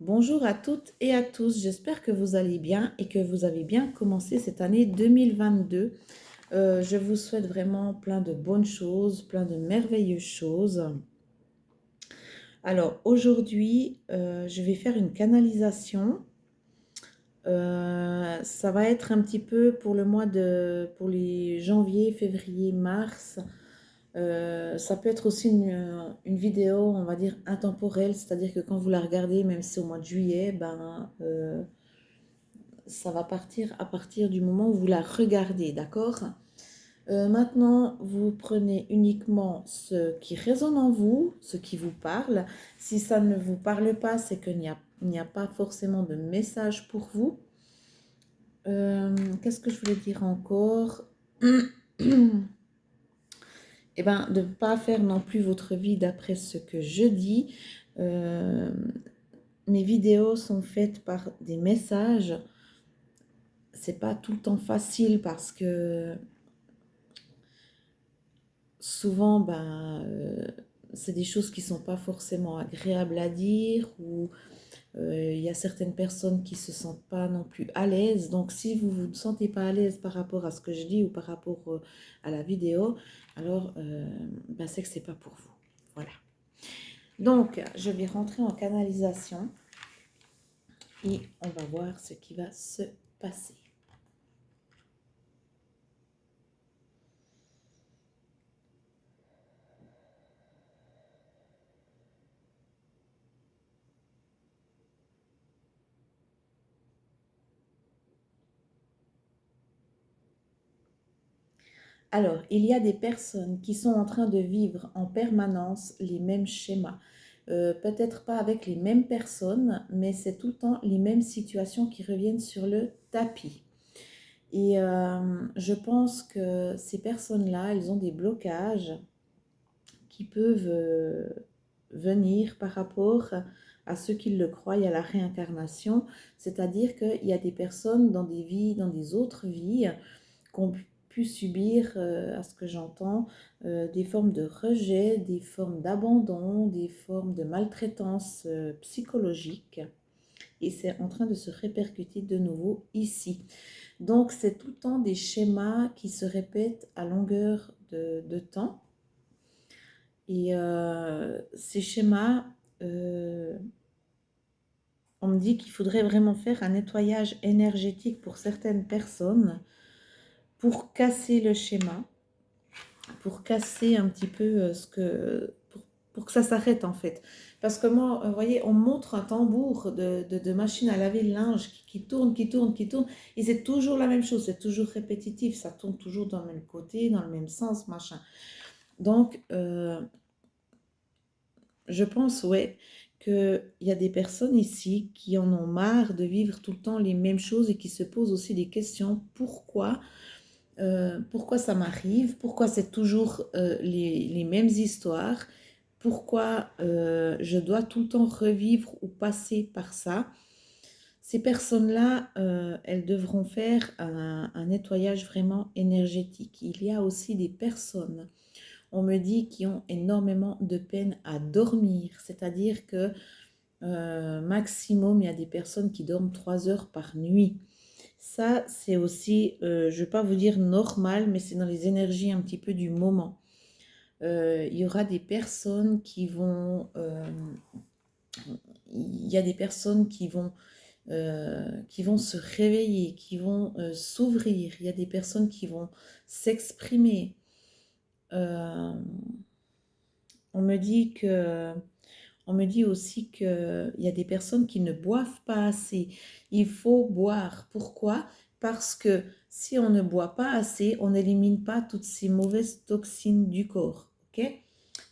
Bonjour à toutes et à tous, j'espère que vous allez bien et que vous avez bien commencé cette année 2022. Je vous souhaite vraiment plein de bonnes choses, plein de merveilleuses choses. Alors aujourd'hui, je vais faire une canalisation. Ça va être un petit peu pour le pour les janvier, février, mars. Ça peut être aussi une vidéo, on va dire, intemporelle, c'est-à-dire que quand vous la regardez, même si c'est au mois de juillet, ça va partir à partir du moment où vous la regardez, d'accord? Maintenant, vous prenez uniquement ce qui résonne en vous, ce qui vous parle. Si ça ne vous parle pas, c'est il n'y a pas forcément de message pour vous. Qu'est-ce que je voulais dire encore? Eh ben, de ne pas faire non plus votre vie d'après ce que je dis. Euh, Mes vidéos sont faites par des messages. C'est pas tout le temps facile parce que souvent, c'est des choses qui sont pas forcément agréables à dire ou il y a certaines personnes qui se sentent pas non plus à l'aise. Donc, si vous ne sentez pas à l'aise par rapport à ce que je dis ou par rapport à la vidéo, alors c'est que c'est pas pour vous. Voilà. Donc, je vais rentrer en canalisation et on va voir ce qui va se passer. Alors, il y a des personnes qui sont en train de vivre en permanence les mêmes schémas. Peut-être pas avec les mêmes personnes, mais c'est tout le temps les mêmes situations qui reviennent sur le tapis. Et je pense que ces personnes-là, elles ont des blocages qui peuvent venir par rapport à ceux qui le croient à la réincarnation. C'est-à-dire qu'il y a des personnes dans des vies, dans des autres vies, qui ont pu subir, à ce que j'entends, des formes de rejet, des formes d'abandon, des formes de maltraitance psychologique. Et c'est en train de se répercuter de nouveau ici. Donc, c'est tout le temps des schémas qui se répètent à longueur de temps. Et ces schémas, on me dit qu'il faudrait vraiment faire un nettoyage énergétique pour certaines personnes pour casser le schéma, pour casser un petit peu pour que ça s'arrête en fait. Parce que moi, vous voyez, on montre un tambour de machine à laver le linge qui tourne, qui tourne, qui tourne, et c'est toujours la même chose, c'est toujours répétitif, ça tourne toujours dans le même côté, dans le même sens, machin. Donc, je pense, ouais, qu'il y a des personnes ici qui en ont marre de vivre tout le temps les mêmes choses et qui se posent aussi des questions. Pourquoi ça m'arrive? Pourquoi c'est toujours les mêmes histoires? Pourquoi je dois tout le temps revivre ou passer par ça? Ces personnes-là, elles devront faire un nettoyage vraiment énergétique. Il y a aussi des personnes, on me dit, qui ont énormément de peine à dormir. C'est-à-dire que maximum, il y a des personnes qui dorment 3 heures par nuit. Ça, c'est aussi, je ne vais pas vous dire normal, mais c'est dans les énergies un petit peu du moment. Il y aura des personnes il y a des personnes qui vont se réveiller, qui vont s'ouvrir. Il y a des personnes qui vont s'exprimer. Euh, on me dit que On me dit aussi qu'il y a des personnes qui ne boivent pas assez. Il faut boire. Pourquoi? Parce que si on ne boit pas assez, on n'élimine pas toutes ces mauvaises toxines du corps. Ok?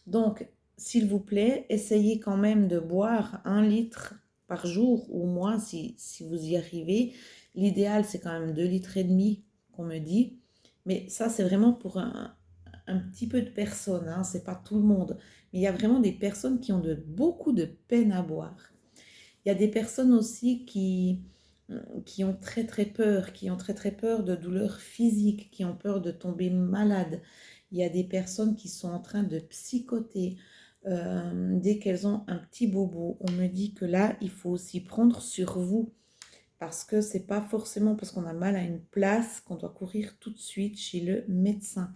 Donc, s'il vous plaît, essayez quand même de boire 1 litre par jour ou moins si vous y arrivez. L'idéal, c'est quand même 2,5 litres qu'on me dit. Mais ça, c'est vraiment pour un petit peu de personnes, hein, c'est pas tout le monde. Mais il y a vraiment des personnes qui ont beaucoup de peine à boire. Il y a des personnes aussi qui ont très très peur, qui ont très très peur de douleurs physiques, qui ont peur de tomber malade. Il y a des personnes qui sont en train de psychoter. dès qu'elles ont un petit bobo. On me dit que là, il faut aussi prendre sur vous. Parce que c'est pas forcément parce qu'on a mal à une place qu'on doit courir tout de suite chez le médecin.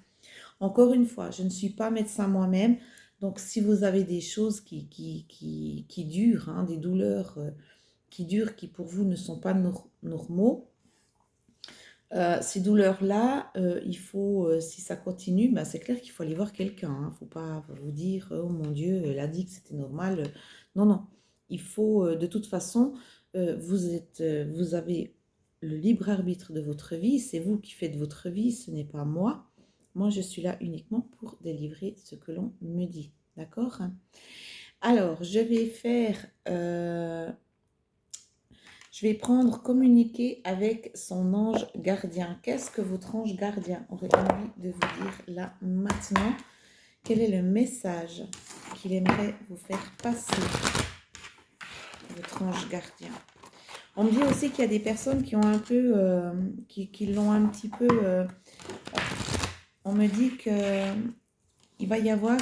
Encore une fois, je ne suis pas médecin moi-même. Donc, si vous avez des choses qui durent, hein, des douleurs qui durent, qui pour vous ne sont pas normaux, ces douleurs-là, il faut, si ça continue, bah, c'est clair qu'il faut aller voir quelqu'un. Il ne faut pas vous dire, oh mon Dieu, elle a dit que c'était normal. Non, non. Il faut, de toute façon, vous avez le libre arbitre de votre vie. C'est vous qui faites votre vie, ce n'est pas moi. Moi, je suis là uniquement pour délivrer ce que l'on me dit. D'accord? Alors, je vais prendre communiquer avec son ange gardien. Qu'est-ce que votre ange gardien aurait envie de vous dire là maintenant? Quel est le message qu'il aimerait vous faire passer, votre ange gardien? On me dit aussi qu'il y a des personnes qui ont un peu, qui l'ont un petit peu. On me dit que il va y avoir,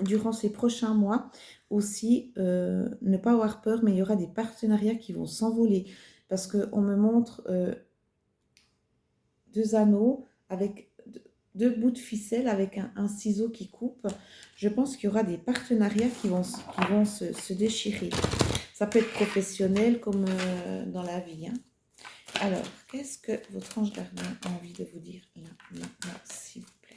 durant ces prochains mois, aussi, ne pas avoir peur, mais il y aura des partenariats qui vont s'envoler. Parce qu'on me montre 2 anneaux avec 2 bouts de ficelle avec un ciseau qui coupe. Je pense qu'il y aura des partenariats qui vont se déchirer. Ça peut être professionnel comme dans la vie. Hein. Alors, qu'est-ce que votre ange gardien a envie de vous dire là, maintenant, s'il vous plaît?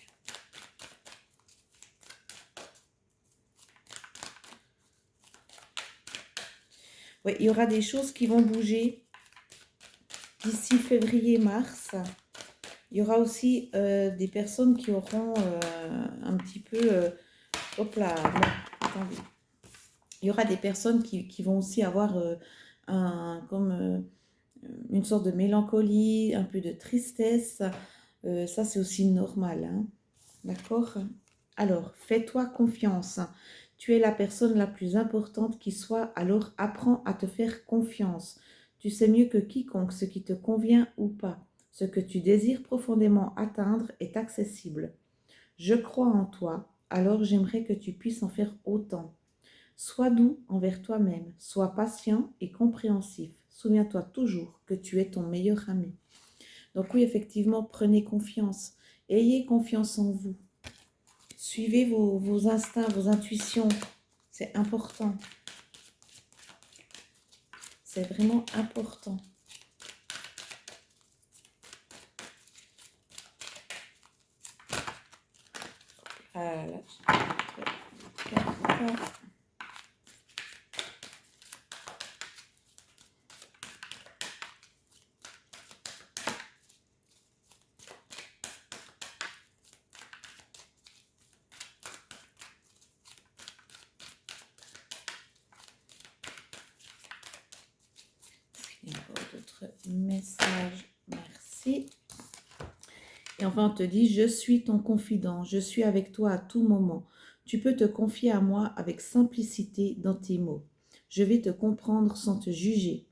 Oui, il y aura des choses qui vont bouger d'ici février-mars. Il y aura aussi des personnes qui auront un petit peu... hop là, non, attendez. Il y aura des personnes qui vont aussi avoir une sorte de mélancolie, un peu de tristesse. Ça, c'est aussi normal. Hein. D'accord? Alors, fais-toi confiance. Tu es la personne la plus importante qui soit, alors apprends à te faire confiance. Tu sais mieux que quiconque ce qui te convient ou pas. Ce que tu désires profondément atteindre est accessible. Je crois en toi, alors j'aimerais que tu puisses en faire autant. Sois doux envers toi-même, sois patient et compréhensif. Souviens-toi toujours que tu es ton meilleur ami. Donc oui, effectivement, prenez confiance. Ayez confiance en vous. Suivez vos instincts, vos intuitions. C'est important. C'est vraiment important. Ah là, il y a encore d'autres messages. Merci. Et enfin, on te dit, je suis ton confident, je suis avec toi à tout moment. Tu peux te confier à moi avec simplicité dans tes mots. Je vais te comprendre sans te juger.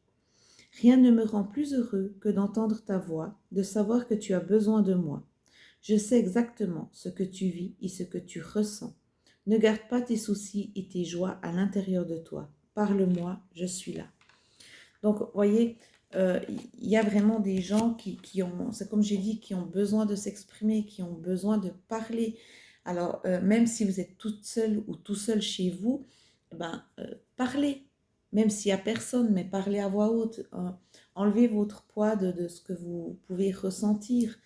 Rien ne me rend plus heureux que d'entendre ta voix, de savoir que tu as besoin de moi. Je sais exactement ce que tu vis et ce que tu ressens. Ne garde pas tes soucis et tes joies à l'intérieur de toi. Parle-moi, je suis là. Donc, vous voyez, il y a vraiment des gens qui ont, c'est comme j'ai dit, qui ont besoin de s'exprimer, qui ont besoin de parler. Alors, même si vous êtes toute seule ou tout seul chez vous, parlez. Même s'il n'y a personne, mais parlez à voix haute. Enlevez votre poids de ce que vous pouvez ressentir.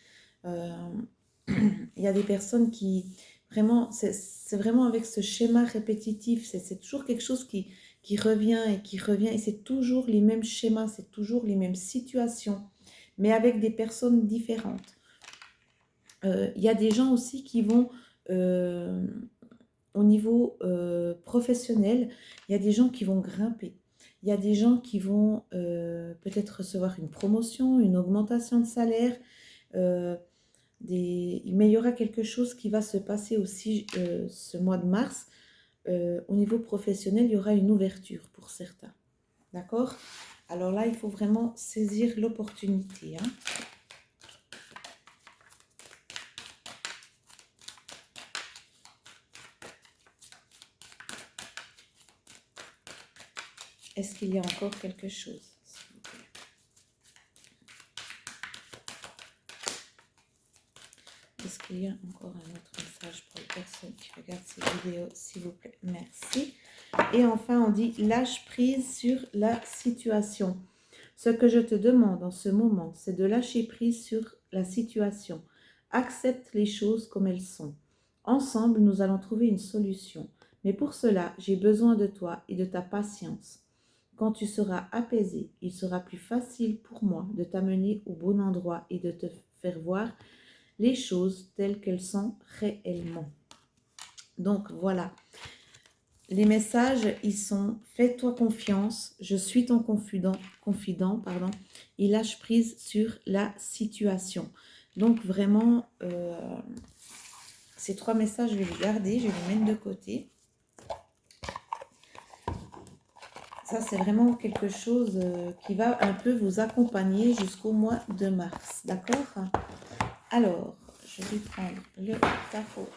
Il y a des personnes qui, vraiment, c'est vraiment avec ce schéma répétitif. C'est toujours quelque chose qui revient et qui revient. Et c'est toujours les mêmes schémas, c'est toujours les mêmes situations, mais avec des personnes différentes. Il y a des gens aussi qui vont, au niveau professionnel, il y a des gens qui vont grimper. Il y a des gens qui vont peut-être recevoir une promotion, une augmentation de salaire. Mais il y aura quelque chose qui va se passer aussi ce mois de mars. Au niveau professionnel, il y aura une ouverture pour certains. D'accord? Alors là, il faut vraiment saisir l'opportunité. Hein. Est-ce qu'il y a encore quelque chose, s'il vous plaît? Est-ce qu'il y a encore un autre message pour les personnes qui regardent ces vidéos, s'il vous plaît? Merci. Et enfin, on dit lâche prise sur la situation. Ce que je te demande en ce moment, c'est de lâcher prise sur la situation. Accepte les choses comme elles sont. Ensemble, nous allons trouver une solution. Mais pour cela, j'ai besoin de toi et de ta patience. Quand tu seras apaisé, il sera plus facile pour moi de t'amener au bon endroit et de te faire voir les choses telles qu'elles sont réellement. Donc voilà, les messages, ils sont fais-toi confiance, je suis ton confident, et lâche prise sur la situation. Donc vraiment, ces 3 messages, je vais les garder, je vais les mettre de côté. Ça, c'est vraiment quelque chose qui va un peu vous accompagner jusqu'au mois de mars. D'accord? Alors, je vais prendre le tarot.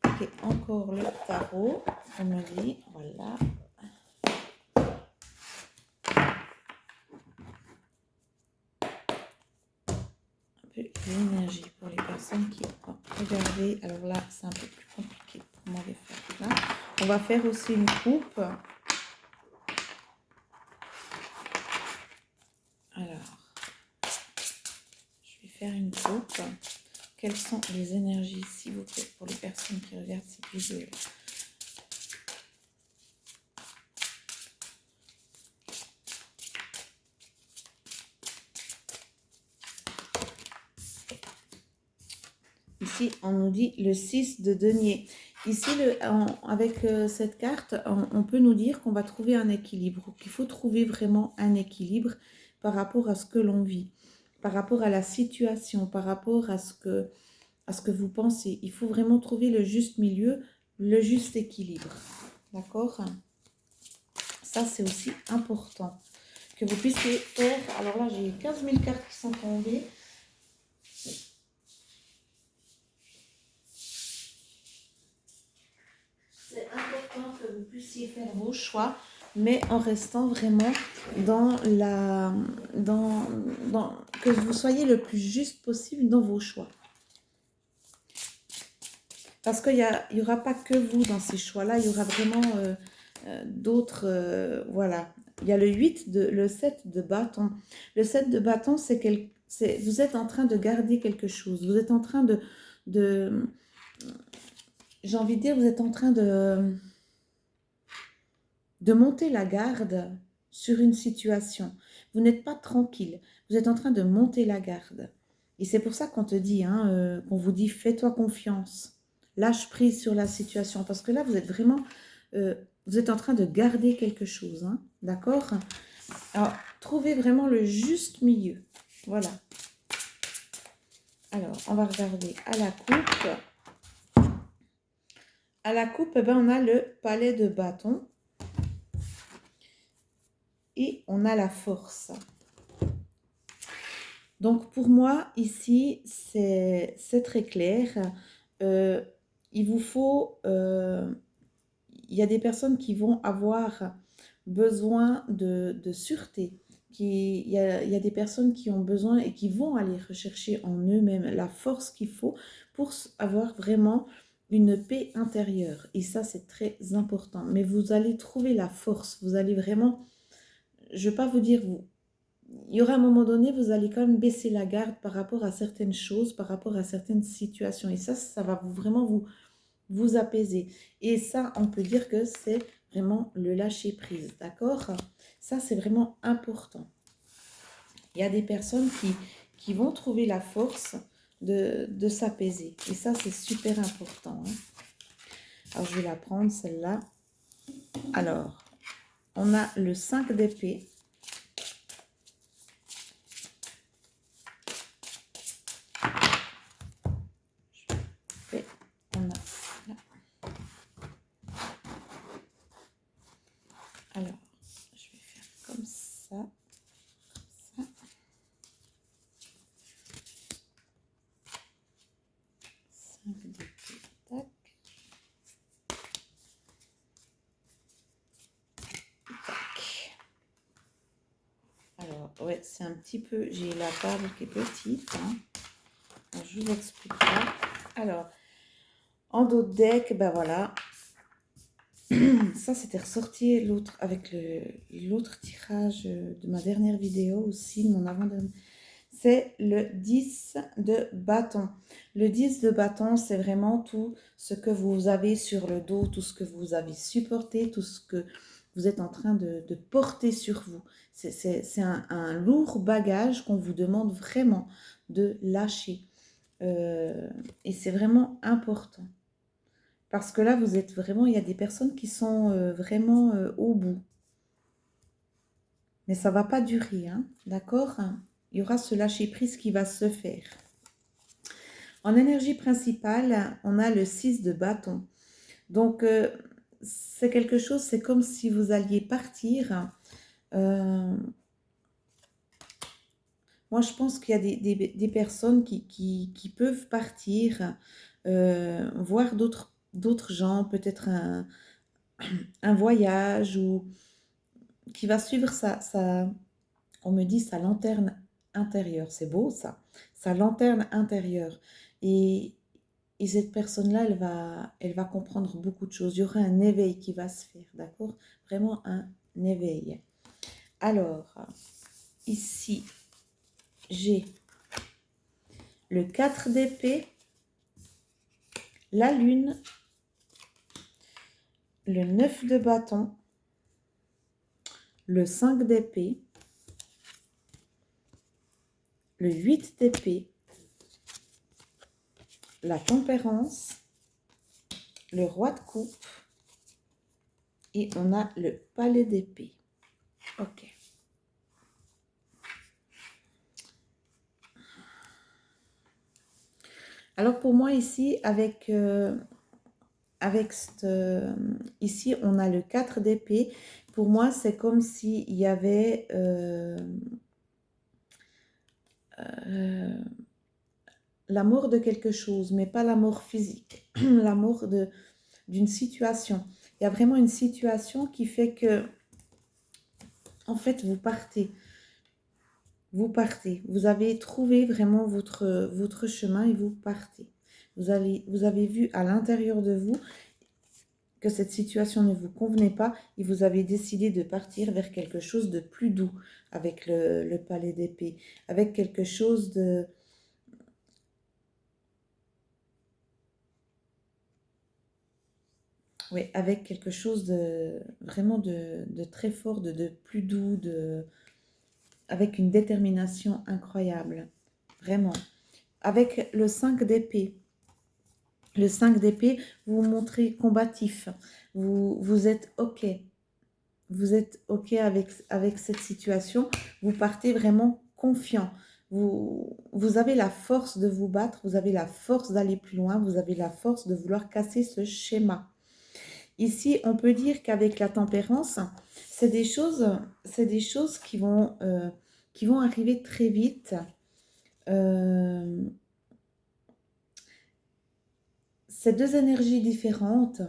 Ok, encore le tarot. On me dit, voilà. Un peu d'énergie pour les personnes qui ont regardé. Alors là, c'est un peu plus compliqué pour moi de faire là. On va faire aussi une coupe. Alors, je vais faire une coupe. Quelles sont les énergies, s'il vous plaît, pour les personnes qui regardent cette vidéo? Ici, on nous dit le 6 de denier. Ici, avec cette carte, on peut nous dire qu'on va trouver un équilibre, qu'il faut trouver vraiment un équilibre par rapport à ce que l'on vit, par rapport à la situation, par rapport à ce que vous pensez. Il faut vraiment trouver le juste milieu, le juste équilibre. D'accord? Ça, c'est aussi important que vous puissiez faire. Alors là, j'ai 15 000 cartes qui sont tombées. C'est important que vous puissiez faire vos choix, mais en restant vraiment que vous soyez le plus juste possible dans vos choix. Parce qu'il n'y aura pas que vous dans ces choix-là, il y aura vraiment d'autres, voilà. Il y a le 7 de bâton. Le 7 de bâton, vous êtes en train de garder quelque chose. Vous êtes en train de j'ai envie de dire, vous êtes en train de monter la garde sur une situation. Vous n'êtes pas tranquille. Vous êtes en train de monter la garde. Et c'est pour ça qu'on te dit, qu'on vous dit, fais-toi confiance. Lâche prise sur la situation. Parce que là, vous êtes vraiment, vous êtes en train de garder quelque chose. Hein, d'accord? Alors, trouvez vraiment le juste milieu. Voilà. Alors, on va regarder à la coupe. À la coupe, on a le palais de bâton. Et on a la force. Donc, pour moi, ici, c'est très clair. Il vous faut... il y a des personnes qui vont avoir besoin de sûreté. Il y a des personnes qui ont besoin et qui vont aller rechercher en eux-mêmes la force qu'il faut pour avoir vraiment une paix intérieure. Et ça, c'est très important. Mais vous allez trouver la force. Vous allez vraiment... Je ne vais pas vous dire, il y aura un moment donné, vous allez quand même baisser la garde par rapport à certaines choses, par rapport à certaines situations. Et ça va vraiment vous apaiser. Et ça, on peut dire que c'est vraiment le lâcher prise, d'accord? Ça, c'est vraiment important. Il y a des personnes qui vont trouver la force de s'apaiser. Et ça, c'est super important. Hein. Alors, je vais la prendre, celle-là. Alors, on a le 5 d'épée. Alors, je vais faire comme ça. Ça. 5 d'épée, tac. ouais, c'est un petit peu... J'ai la table qui est petite. Hein. Alors, je vous explique ça. Alors, en dos de deck, ben voilà. Ça, c'était ressorti l'autre avec l'autre tirage de ma dernière vidéo aussi, de mon avant-dernier. C'est le 10 de bâton. Le 10 de bâton, c'est vraiment tout ce que vous avez sur le dos, tout ce que vous avez supporté, tout ce que vous êtes en train de porter sur vous. C'est un lourd bagage qu'on vous demande vraiment de lâcher. Et c'est vraiment important. Parce que là, vous êtes vraiment, il y a des personnes qui sont vraiment au bout. Mais ça ne va pas durer, hein, d'accord? Il y aura ce lâcher-prise qui va se faire. En énergie principale, on a le 6 de bâton. Donc, c'est quelque chose, c'est comme si vous alliez partir. Moi, je pense qu'il y a des personnes qui peuvent partir, voir d'autres gens, peut-être un voyage ou qui va suivre on me dit sa lanterne intérieure. C'est beau ça, sa lanterne intérieure. Et cette personne-là, elle va comprendre beaucoup de choses. Il y aura un éveil qui va se faire, d'accord? Vraiment un éveil. Alors, ici, j'ai le 4 d'épée, la lune, le 9 de bâton, le 5 d'épée, le 8 d'épée, la tempérance, le roi de coupe et on a le palais d'épée. Ok. Alors pour moi ici, ici on a le 4 d'épée. Pour moi, c'est comme s'il y avait la mort de quelque chose, mais pas la mort physique, la mort d'une situation. Il y a vraiment une situation qui fait que, en fait, vous partez. Vous partez. Vous avez trouvé vraiment votre chemin et vous partez. Vous avez vu à l'intérieur de vous que cette situation ne vous convenait pas et vous avez décidé de partir vers quelque chose de plus doux avec le palais d'épée, avec quelque chose de... Oui, avec quelque chose de vraiment de très fort, de plus doux, avec une détermination incroyable. Vraiment. Avec le 5 d'épée. Le 5 d'épée, vous vous montrez combatif. Vous êtes OK. Vous êtes OK avec cette situation. Vous partez vraiment confiant. Vous avez la force de vous battre. Vous avez la force d'aller plus loin. Vous avez la force de vouloir casser ce schéma. Ici, on peut dire qu'avec la tempérance, c'est des choses qui vont arriver très vite. Ces deux énergies différentes,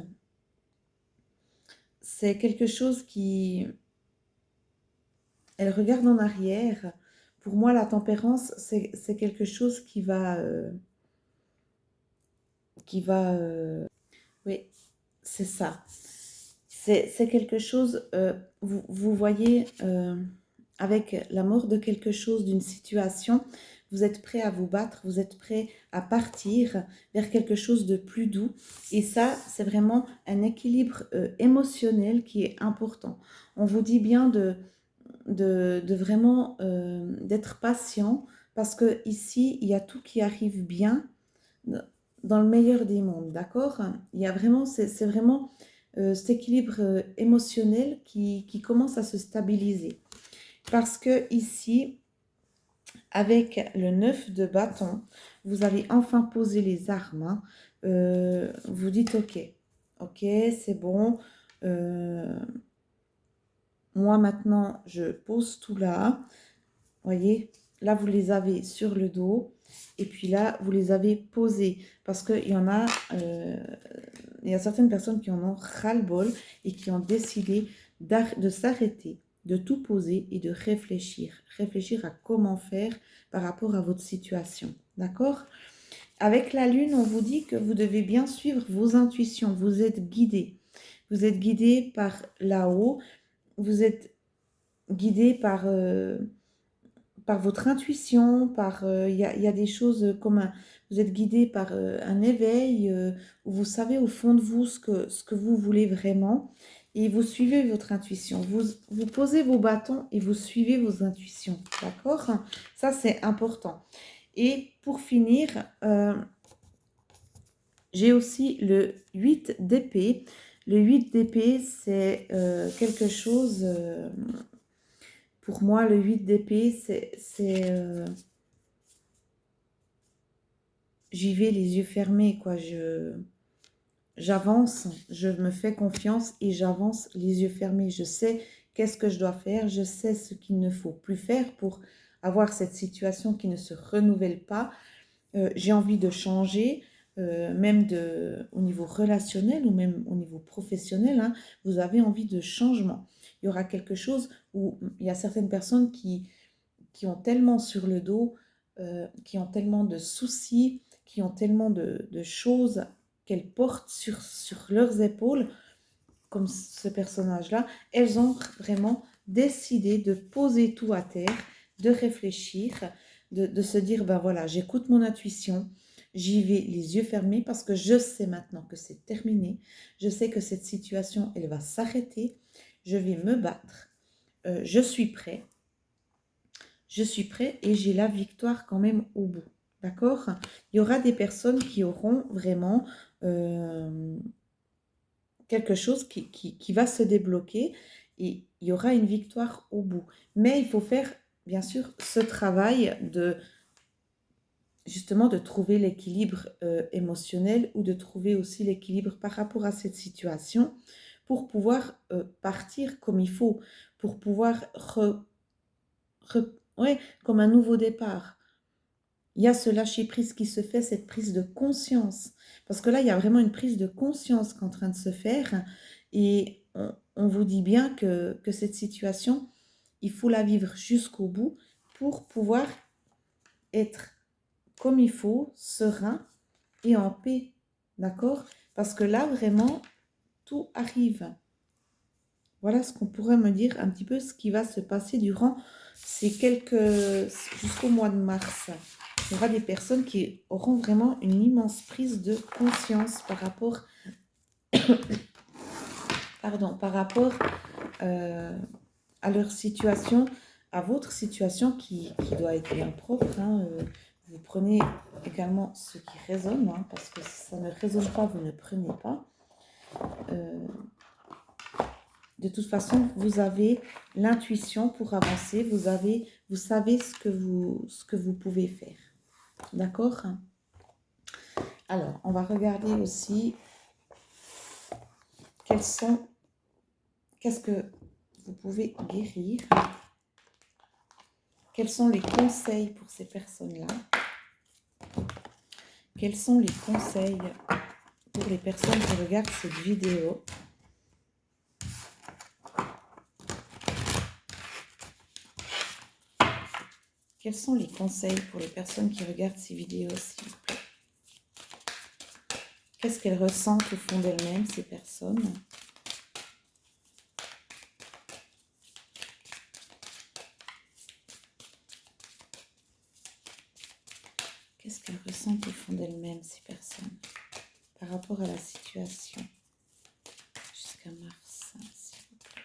c'est quelque chose qui... Elle regarde en arrière. Pour moi, la tempérance, c'est quelque chose qui va... oui, c'est ça. C'est quelque chose... vous voyez, avec la mort de quelque chose, d'une situation, vous êtes prêt à vous battre, vous êtes prêt à partir vers quelque chose de plus doux. Et ça, c'est vraiment un équilibre émotionnel qui est important. On vous dit bien de vraiment d'être patient parce que ici, il y a tout qui arrive bien dans le meilleur des mondes, d'accord? Il y a vraiment, c'est vraiment cet équilibre émotionnel qui commence à se stabiliser. Parce que ici, avec le 9 de bâton, vous allez enfin poser les armes. Hein. Vous dites ok, c'est bon. Moi maintenant, je pose tout là. Voyez, là vous les avez sur le dos. Et puis là, vous les avez posés. Parce qu'il y en a, il y a certaines personnes qui en ont ras-le-bol et qui ont décidé de s'arrêter. de tout poser et de réfléchir. Réfléchir à comment faire par rapport à votre situation. D'accord? Avec la lune, on vous dit que vous devez bien suivre vos intuitions. Vous êtes guidé. Vous êtes guidé par là-haut. Vous êtes guidé par votre intuition, il y a des choses comme vous êtes guidé par un éveil, où vous savez au fond de vous ce que vous voulez vraiment, et vous suivez votre intuition. Vous posez vos bâtons et vous suivez vos intuitions, d'accord? Ça, c'est important. Et pour finir, j'ai aussi le 8 d'épée. Le 8 d'épée, c'est quelque chose... pour moi, le 8 d'épée, j'y vais les yeux fermés, quoi. J'avance, je me fais confiance et j'avance les yeux fermés. Je sais qu'est-ce que je dois faire, je sais ce qu'il ne faut plus faire pour avoir cette situation qui ne se renouvelle pas. J'ai envie de changer, même au niveau relationnel ou même au niveau professionnel, hein, vous avez envie de changement. Il y aura quelque chose où il y a certaines personnes qui ont tellement sur le dos, qui ont tellement de soucis, qui ont tellement de choses qu'elles portent sur leurs épaules, comme ce personnage-là. Elles ont vraiment décidé de poser tout à terre, de réfléchir, de se dire, ben voilà, j'écoute mon intuition, j'y vais les yeux fermés parce que je sais maintenant que c'est terminé, je sais que cette situation, elle va s'arrêter, je vais me battre, je suis prêt et j'ai la victoire quand même au bout. D'accord? Il y aura des personnes qui auront vraiment quelque chose qui va se débloquer et il y aura une victoire au bout. Mais il faut faire, bien sûr, ce travail justement de trouver l'équilibre émotionnel ou de trouver aussi l'équilibre par rapport à cette situation pour pouvoir partir comme il faut, pour pouvoir ouais, comme un nouveau départ. Il y a ce lâcher-prise qui se fait, cette prise de conscience. Parce que là, il y a vraiment une prise de conscience qui est en train de se faire. Et on vous dit bien que cette situation, il faut la vivre jusqu'au bout pour pouvoir être comme il faut, serein et en paix. D'accord? Parce que là, vraiment, tout arrive. Voilà ce qu'on pourrait me dire un petit peu ce qui va se passer durant jusqu'au mois de mars. Il y aura des personnes qui auront vraiment une immense prise de conscience par rapport, à leur situation, à votre situation qui doit être bien propre. Hein. Vous prenez également ce qui résonne, hein, parce que si ça ne résonne pas, vous ne prenez pas. De toute façon, vous avez l'intuition pour avancer, vous savez ce que vous pouvez faire. D'accord? Alors, on va regarder aussi qu'est-ce que vous pouvez guérir. Quels sont les conseils pour ces personnes-là? Quels sont les conseils pour les personnes qui regardent cette vidéo? Quels sont les conseils pour les personnes qui regardent ces vidéos, s'il vous plaît? Qu'est-ce qu'elles ressentent au fond d'elles-mêmes, ces personnes? Qu'est-ce qu'elles ressentent au fond d'elles-mêmes, ces personnes, par rapport à la situation jusqu'à mars, s'il vous plaît?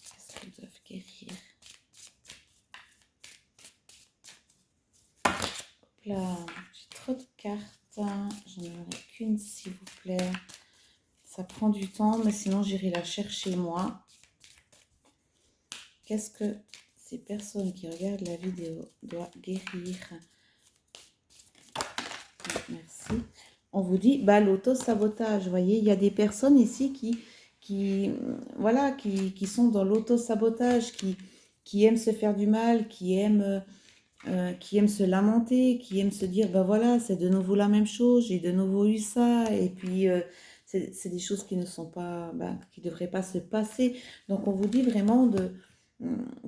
Qu'est-ce qu'elles doivent guérir? Là, j'ai trop de cartes. J'en aurai qu'une, s'il vous plaît. Ça prend du temps, mais sinon j'irai la chercher moi. Qu'est-ce que ces personnes qui regardent la vidéo doivent guérir? Merci. On vous dit, bah, l'auto-sabotage, vous voyez, il y a des personnes ici qui qui, voilà, qui sont dans l'auto-sabotage, qui aiment se faire du mal, qui aiment se lamenter, qui aiment se dire, ben voilà, c'est de nouveau la même chose, j'ai de nouveau eu ça, et puis c'est des choses qui ne sont pas, ben, qui ne devraient pas se passer. Donc on vous dit vraiment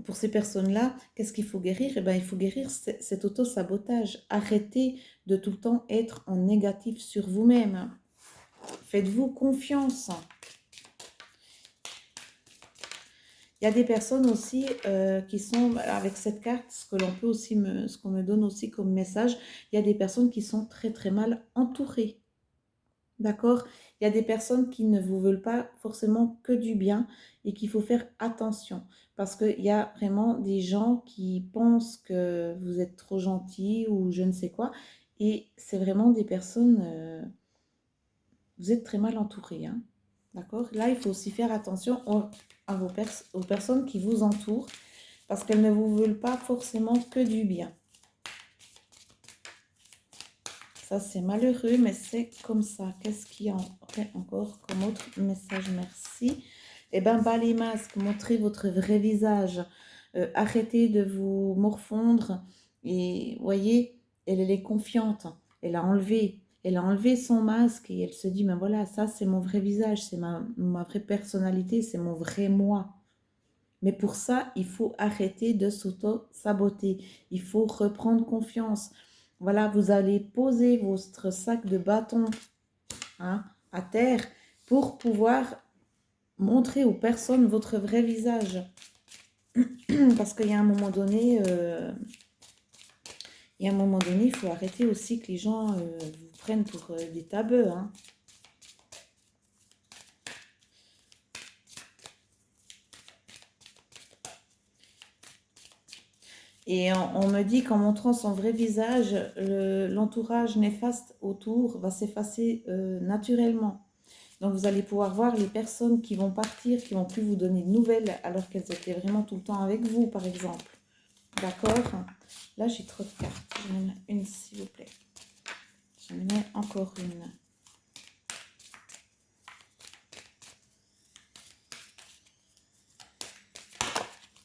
pour ces personnes-là, qu'est-ce qu'il faut guérir? Eh ben, il faut guérir cet auto-sabotage. Arrêtez de tout le temps être en négatif sur vous-même. Faites-vous confiance. Il y a des personnes aussi qui sont, avec cette carte, ce qu'on me donne aussi comme message, il y a des personnes qui sont très très mal entourées. D'accord? Il y a des personnes qui ne vous veulent pas forcément que du bien et qu'il faut faire attention. Parce qu'il y a vraiment des gens qui pensent que vous êtes trop gentil ou je ne sais quoi. Et c'est vraiment des personnes, vous êtes très mal entourés, hein. D'accord? Là, il faut aussi faire attention aux personnes qui vous entourent parce qu'elles ne vous veulent pas forcément que du bien. Ça, c'est malheureux, mais c'est comme ça. Qu'est-ce qu'il y a encore comme autre message? Merci. Eh bien, bas les masques, montrez votre vrai visage. Arrêtez de vous morfondre. Et voyez, elle est confiante. Elle a enlevé son masque et elle se dit, ben voilà, ça c'est mon vrai visage, c'est ma vraie personnalité, c'est mon vrai moi. Mais pour ça, il faut arrêter de s'auto-saboter. Il faut reprendre confiance. Voilà, vous allez poser votre sac de bâton, hein, à terre pour pouvoir montrer aux personnes votre vrai visage. Parce qu'il y a un moment donné, il faut arrêter aussi que les gens vous prennent pour des tabeux, hein. Et on me dit qu'en montrant son vrai visage, l'entourage néfaste autour va s'effacer naturellement. Donc vous allez pouvoir voir les personnes qui vont partir, qui vont plus vous donner de nouvelles alors qu'elles étaient vraiment tout le temps avec vous, par exemple. D'accord? Là, j'ai trop de cartes. Je mets une, s'il vous plaît. Je mets encore une.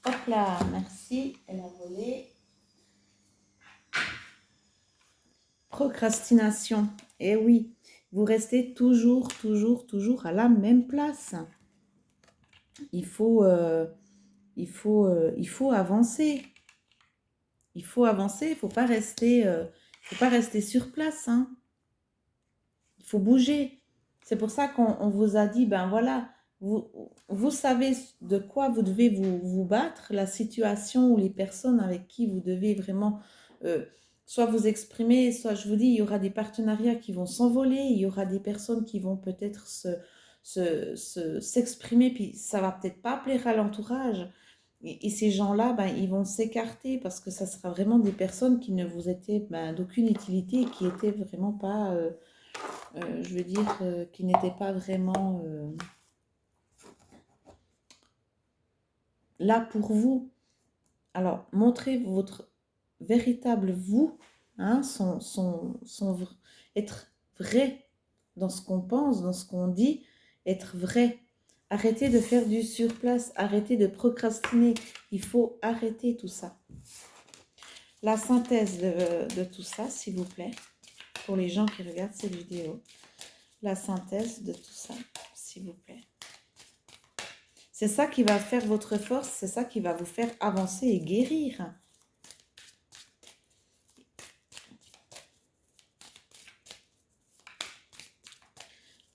Hop là, merci. Elle a volé. Procrastination. Eh oui, vous restez toujours à la même place. Il faut avancer. Il faut avancer, il ne faut pas rester sur place, hein. Il faut bouger. C'est pour ça qu'on vous a dit, ben voilà, vous savez de quoi vous devez vous battre, la situation ou les personnes avec qui vous devez vraiment soit vous exprimer, soit je vous dis, il y aura des partenariats qui vont s'envoler, il y aura des personnes qui vont peut-être s'exprimer, puis ça va peut-être pas plaire à l'entourage. Et ces gens-là, ben, ils vont s'écarter parce que ça sera vraiment des personnes qui ne vous étaient d'aucune utilité et qui n'étaient vraiment pas, je veux dire, qui n'étaient pas vraiment là pour vous. Alors, montrez votre véritable vous, hein, être vrai dans ce qu'on pense, dans ce qu'on dit, être vrai. Arrêtez de faire du surplace, arrêtez de procrastiner. Il faut arrêter tout ça. La synthèse de tout ça, s'il vous plaît, pour les gens qui regardent cette vidéo. La synthèse de tout ça, s'il vous plaît. C'est ça qui va faire votre force, c'est ça qui va vous faire avancer et guérir.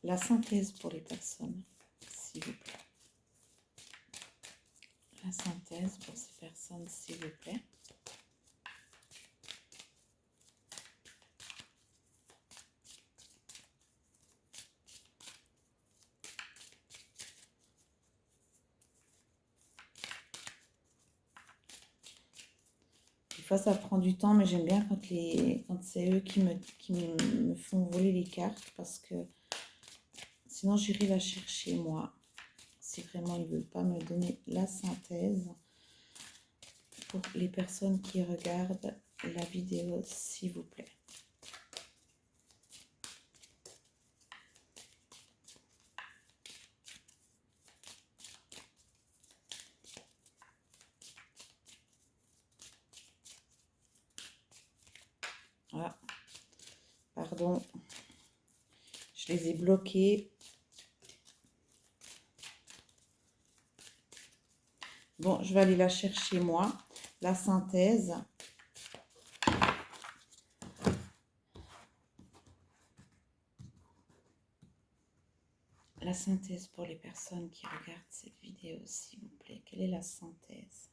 La synthèse pour les personnes, s'il vous plaît. La synthèse pour ces personnes, s'il vous plaît. Des fois, ça prend du temps, mais j'aime bien quand c'est eux qui me font voler les cartes parce que sinon, j'irai la chercher moi. Si vraiment ils ne veulent pas me donner la synthèse pour les personnes qui regardent la vidéo, s'il vous plaît. pardon. Je les ai bloqués. Bon, je vais aller la chercher moi. La synthèse. La synthèse pour les personnes qui regardent cette vidéo, s'il vous plaît. Quelle est la synthèse?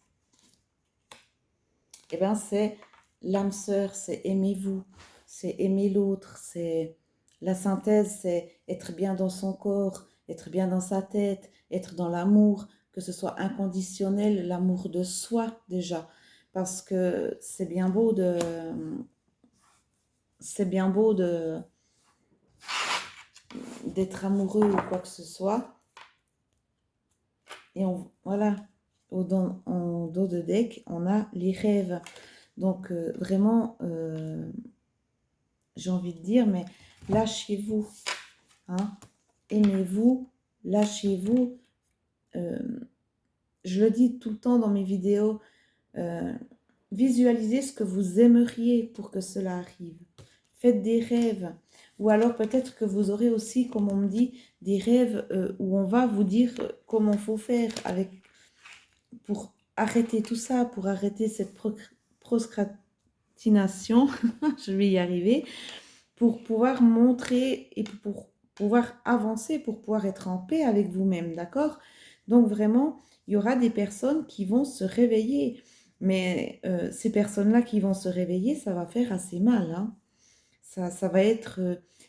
Eh bien, c'est l'âme sœur, c'est aimez-vous, c'est aimer l'autre, c'est la synthèse, c'est être bien dans son corps, être bien dans sa tête, être dans l'amour, que ce soit inconditionnel, l'amour de soi déjà. Parce que c'est bien beau de... C'est bien beau de d'être amoureux ou quoi que ce soit. Et voilà, en dos de deck, on a les rêves. Donc vraiment, j'ai envie de dire, mais lâchez-vous, hein, aimez-vous, lâchez-vous. Je le dis tout le temps dans mes vidéos, visualisez ce que vous aimeriez pour que cela arrive. Faites des rêves. Ou alors peut-être que vous aurez aussi, comme on me dit, des rêves où on va vous dire comment il faut faire pour arrêter tout ça, pour arrêter cette procrastination, je vais y arriver, pour pouvoir montrer et pour pouvoir avancer, pour pouvoir être en paix avec vous-même, d'accord? Donc vraiment, il y aura des personnes qui vont se réveiller, mais ces personnes-là qui vont se réveiller, ça va faire assez mal, hein? Ça va être,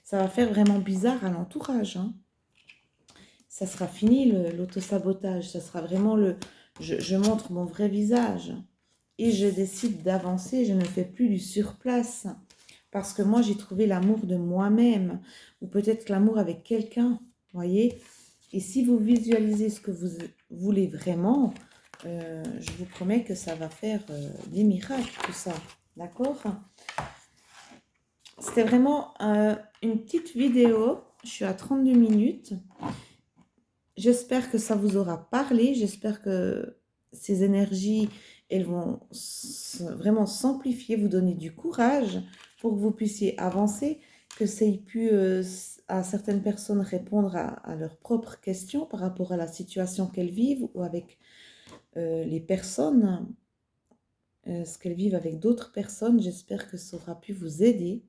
ça va faire vraiment bizarre à l'entourage, hein? Ça sera fini l'autosabotage, ça sera vraiment je montre mon vrai visage et je décide d'avancer, je ne fais plus du surplace parce que moi j'ai trouvé l'amour de moi-même ou peut-être l'amour avec quelqu'un, voyez. Et si vous visualisez ce que vous voulez vraiment, je vous promets que ça va faire des miracles tout ça, d'accord? C'était vraiment une petite vidéo, je suis à 32 minutes. J'espère que ça vous aura parlé, j'espère que ces énergies, elles vont vraiment s'amplifier, vous donner du courage pour que vous puissiez avancer, que ça ait pu à certaines personnes répondre à leurs propres questions par rapport à la situation qu'elles vivent ou avec les personnes, ce qu'elles vivent avec d'autres personnes. J'espère que ça aura pu vous aider.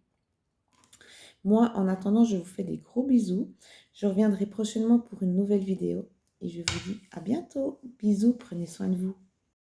Moi, en attendant, je vous fais des gros bisous. Je reviendrai prochainement pour une nouvelle vidéo. Et je vous dis à bientôt. Bisous, prenez soin de vous.